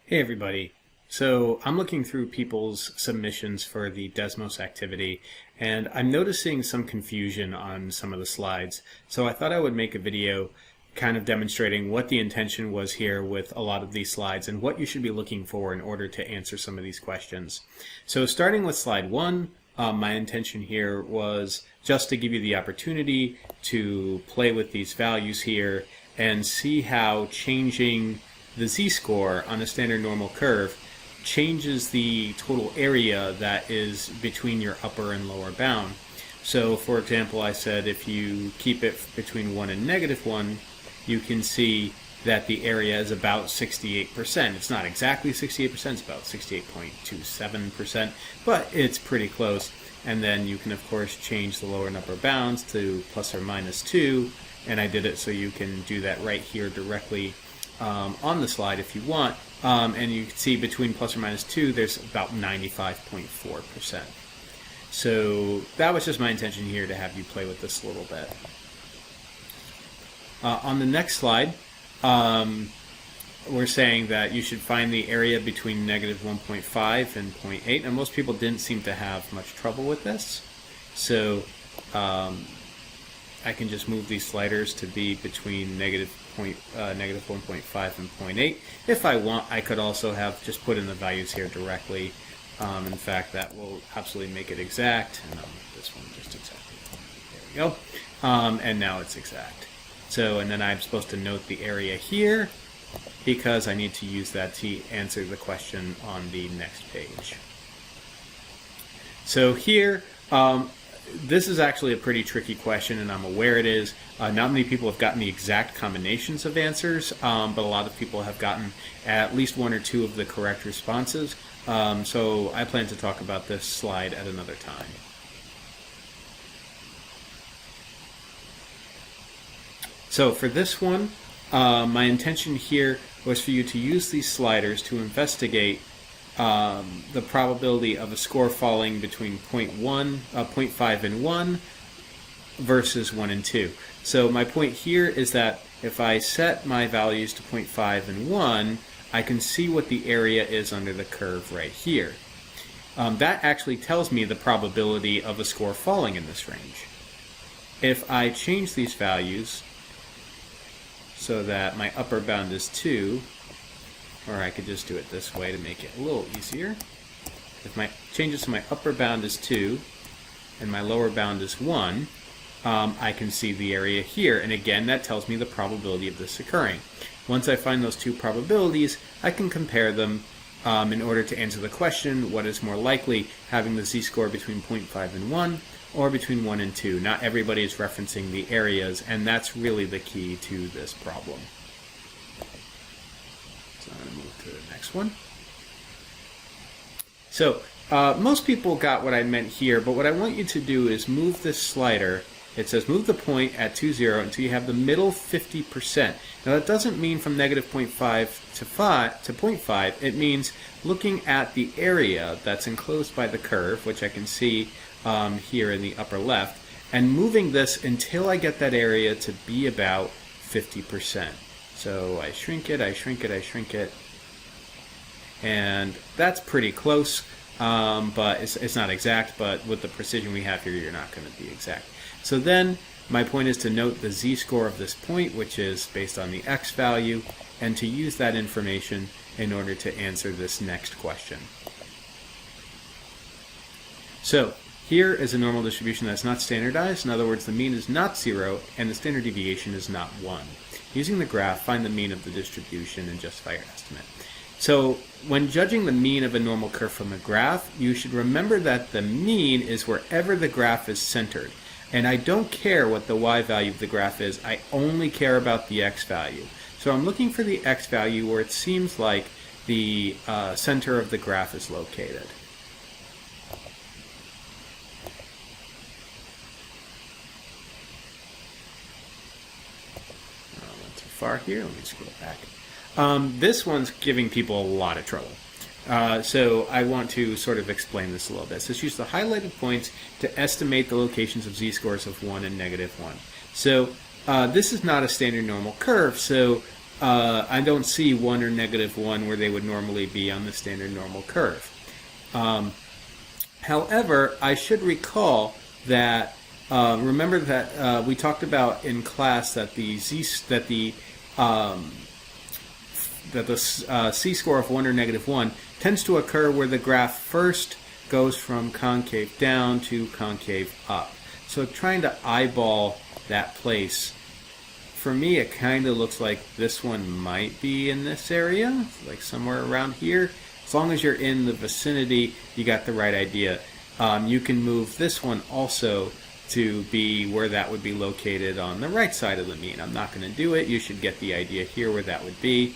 Hey everybody. So I'm looking through people's submissions for the Desmos activity, and I'm noticing some confusion on some of the slides. So I thought I would make a video kind of demonstrating what the intention was here with a lot of these slides and what you should be looking for in order to answer some of these questions. So starting with slide 1, my intention here was just to give you the opportunity to play with these values here and see how changing the z-score on a standard normal curve changes the total area that is between your upper and lower bound. So for example, I said if you keep it between 1 and -1, you can see that the area is about 68%. It's not exactly 68%, it's about 68.27%, but it's pretty close. And then you can of course change the lower and upper bounds to plus or minus 2, and I did it so you can do that right here directly on the slide if you want, and you can see between plus or minus 2 there's about 95.4%. So that was just my intention here, to have you play with this a little bit. On the next slide, we're saying that you should find the area between -1.5 and 0.8, and most people didn't seem to have much trouble with this. So I can just move these sliders to be between -1.5 and 0.8. If I want, I could also have just put in the values here directly. In fact, that will absolutely make it exact. And I'll make this one just exactly. There we go. And now it's exact. So, and then I'm supposed to note the area here, because I need to use that to answer the question on the next page. So here, this is actually a pretty tricky question, and I'm aware it is. Not many people have gotten the exact combinations of answers, but a lot of people have gotten at least 1 or 2 of the correct responses. So I plan to talk about this slide at another time. So for this one, my intention here was for you to use these sliders to investigate the probability of a score falling between 0.5 and 1 versus 1 and 2. So my point here is that if I set my values to 0.5 and 1, I can see what the area is under the curve right here. That actually tells me the probability of a score falling in this range. If I change these values so that my upper bound is 2, or I could just do it this way to make it a little easier. If my changes to my upper bound is 2 and my lower bound is 1, I can see the area here, and again that tells me the probability of this occurring. Once I find those two probabilities, I can compare them in order to answer the question, what is more likely, having the z-score between 0.5 and 1 or between 1 and 2. Not everybody is referencing the areas, and that's really the key to this problem. So I'm going to move to the next one. So most people got what I meant here, but what I want you to do is move this slider. It says move the point at 2, 0 until you have the middle 50%. Now that doesn't mean from -0.5 to 0.5. It means looking at the area that's enclosed by the curve, which I can see here in the upper left, and moving this until I get that area to be about 50%. So I shrink it, I shrink it, I shrink it, and that's pretty close, but it's not exact, but with the precision we have here, you're not going to be exact. So then my point is to note the z-score of this point, which is based on the x value, and to use that information in order to answer this next question. So here is a normal distribution that's not standardized. In other words, the mean is not 0 and the standard deviation is not 1. Using the graph, find the mean of the distribution and justify your estimate. So when judging the mean of a normal curve from a graph, you should remember that the mean is wherever the graph is centered. And I don't care what the y value of the graph is, I only care about the x value. So I'm looking for the x value where it seems like the center of the graph is located. Far here. Let me scroll back. This one's giving people a lot of trouble. So I want to sort of explain this a little bit. So let's use the highlighted points to estimate the locations of z-scores of 1 and -1. So this is not a standard normal curve, so I don't see 1 or -1 where they would normally be on the standard normal curve. However, I should recall that remember that we talked about in class that the c-score of 1 or -1 tends to occur where the graph first goes from concave down to concave up. So trying to eyeball that place, for me it kind of looks like this one might be in this area, like somewhere around here. As long as you're in the vicinity, you got the right idea. You can move this one also to be where that would be located on the right side of the mean. I'm not going to do it. You should get the idea here where that would be.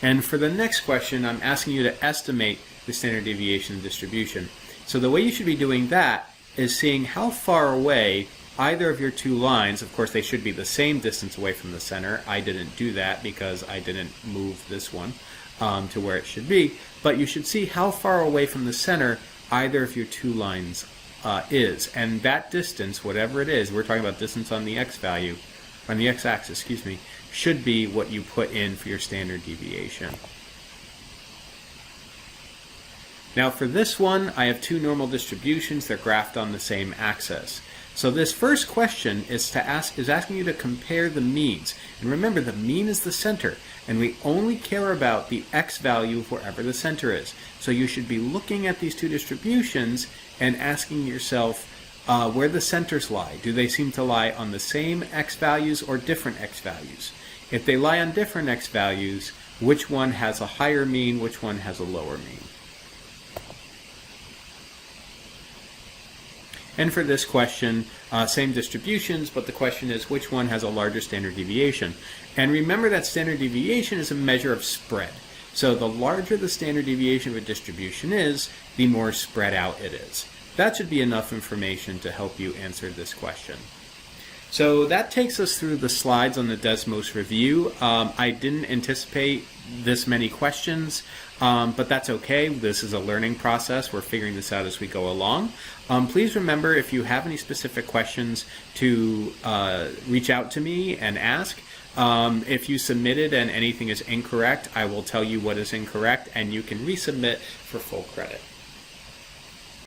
And for the next question, I'm asking you to estimate the standard deviation distribution. So the way you should be doing that is seeing how far away either of your two lines, of course they should be the same distance away from the center. I didn't do that because I didn't move this one to where it should be. But you should see how far away from the center either of your two lines is. And that distance, whatever it is, we're talking about distance on the x-value, on the x-axis, excuse me, should be what you put in for your standard deviation. Now for this one, I have two normal distributions. They're graphed on the same axis. So this first question is asking you to compare the means. And remember, the mean is the center, and we only care about the x value of wherever the center is. So you should be looking at these two distributions and asking yourself where the centers lie. Do they seem to lie on the same x values or different x values? If they lie on different x values, which one has a higher mean, which one has a lower mean? And for this question, same distributions, but the question is which one has a larger standard deviation? And remember that standard deviation is a measure of spread. So the larger the standard deviation of a distribution is, the more spread out it is. That should be enough information to help you answer this question. So that takes us through the slides on the Desmos review. I didn't anticipate this many questions, but that's okay. This is a learning process. We're figuring this out as we go along. Please remember, if you have any specific questions, to reach out to me and ask. If you submitted and anything is incorrect, I will tell you what is incorrect, and you can resubmit for full credit.